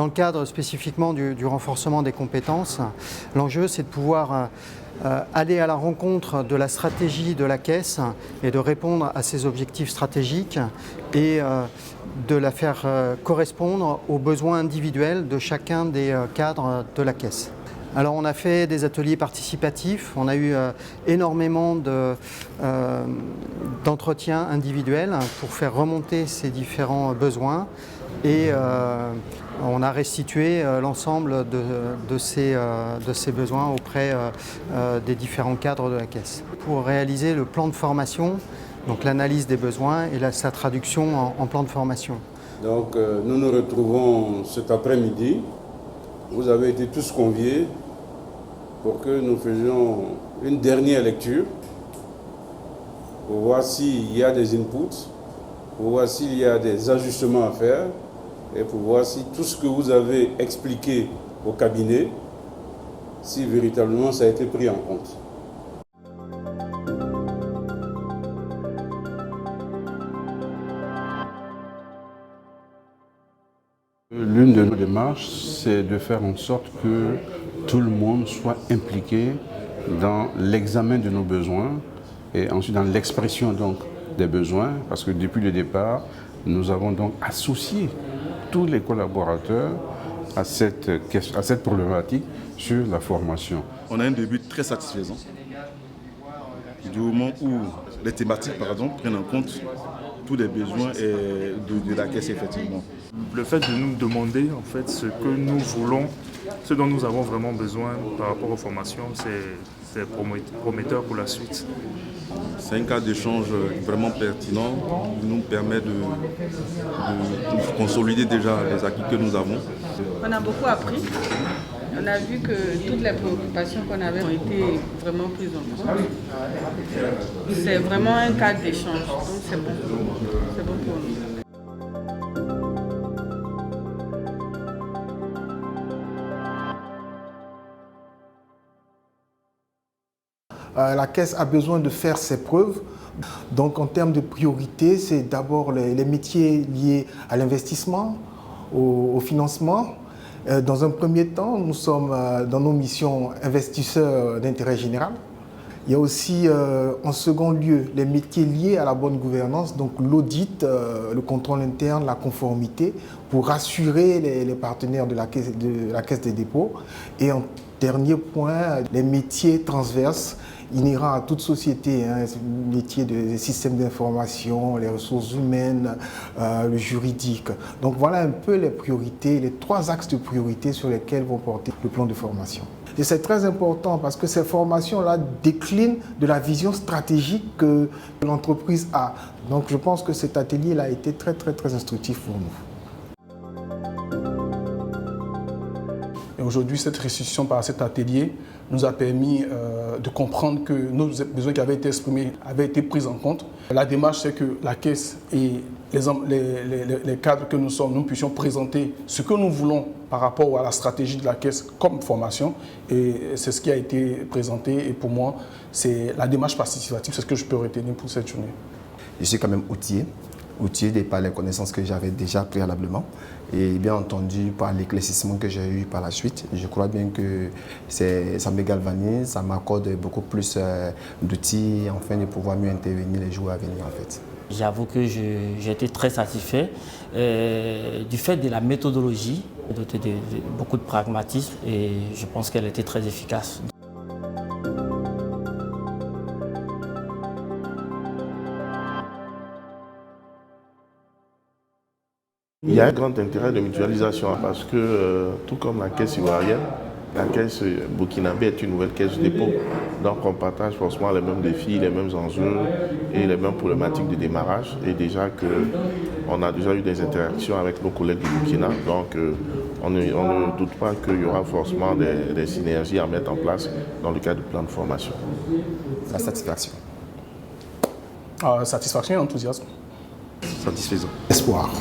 le cadre spécifiquement du renforcement des compétences, l'enjeu c'est de pouvoir aller à la rencontre de la stratégie de la Caisse et de répondre à ses objectifs stratégiques et de la faire correspondre aux besoins individuels de chacun des cadres de la Caisse. Alors on a fait des ateliers participatifs, on a eu énormément d'entretiens individuels pour faire remonter ces différents besoins et on a restitué l'ensemble de ces besoins auprès des différents cadres de la Caisse. Pour réaliser le plan de formation, donc l'analyse des besoins et sa traduction en plan de formation. Donc nous nous retrouvons cet après-midi. Vous avez été tous conviés pour que nous faisions une dernière lecture pour voir s'il y a des inputs, pour voir s'il y a des ajustements à faire et pour voir si tout ce que vous avez expliqué au cabinet, si véritablement ça a été pris en compte. L'une de nos démarches, c'est de faire en sorte que tout le monde soit impliqué dans l'examen de nos besoins et ensuite dans l'expression donc des besoins, parce que depuis le départ, nous avons donc associé tous les collaborateurs à cette problématique sur la formation. On a un début très satisfaisant du moment où les thématiques prennent en compte tous les besoins de la Caisse effectivement. Le fait de nous demander en fait ce que nous voulons, ce dont nous avons vraiment besoin par rapport aux formations, c'est prometteur pour la suite. C'est un cas d'échange vraiment pertinent qui nous permet de consolider déjà les acquis que nous avons. On a beaucoup appris. On a vu que toutes les préoccupations qu'on avait ont été vraiment prises en compte. C'est vraiment un cadre d'échange, donc c'est bon. C'est bon pour nous. La Caisse a besoin de faire ses preuves. Donc en termes de priorité, c'est d'abord les métiers liés à l'investissement, au financement. Dans un premier temps, nous sommes dans nos missions investisseurs d'intérêt général. Il y a aussi en second lieu les métiers liés à la bonne gouvernance, donc l'audit, le contrôle interne, la conformité, pour rassurer les partenaires de la Caisse des dépôts. Et en dernier point, les métiers transverses inhérents à toute société, les métiers des systèmes d'information, les ressources humaines, le juridique. Donc voilà un peu les priorités, les 3 axes de priorité sur lesquels vont porter le plan de formation. Et c'est très important parce que ces formations-là déclinent de la vision stratégique que l'entreprise a. Donc je pense que cet atelier-là a été très instructif pour nous. Et aujourd'hui, cette restitution par cet atelier nous a permis de comprendre que nos besoins qui avaient été exprimés avaient été pris en compte. La démarche, c'est que la Caisse et les cadres que nous sommes, nous puissions présenter ce que nous voulons par rapport à la stratégie de la Caisse comme formation. Et c'est ce qui a été présenté. Et pour moi, c'est la démarche participative, c'est ce que je peux retenir pour cette journée. Je suis quand même outillé par les connaissances que j'avais déjà préalablement et bien entendu par l'éclaircissement que j'ai eu par la suite. Je crois bien que ça me galvanise, ça m'accorde beaucoup plus d'outils afin de pouvoir mieux intervenir les jours à venir en fait. J'avoue que j'ai été très satisfait du fait de la méthodologie, dotée de beaucoup de pragmatisme et je pense qu'elle était très efficace. Il y a un grand intérêt de mutualisation parce que, tout comme la caisse ivoirienne, la caisse burkinabé est une nouvelle caisse de dépôt. Donc on partage forcément les mêmes défis, les mêmes enjeux et les mêmes problématiques de démarrage. Et déjà qu'on a déjà eu des interactions avec nos collègues du Burkina, donc on ne doute pas qu'il y aura forcément des synergies à mettre en place dans le cadre du plan de formation. La satisfaction. Satisfaction et enthousiasme. Satisfaisant. Espoir.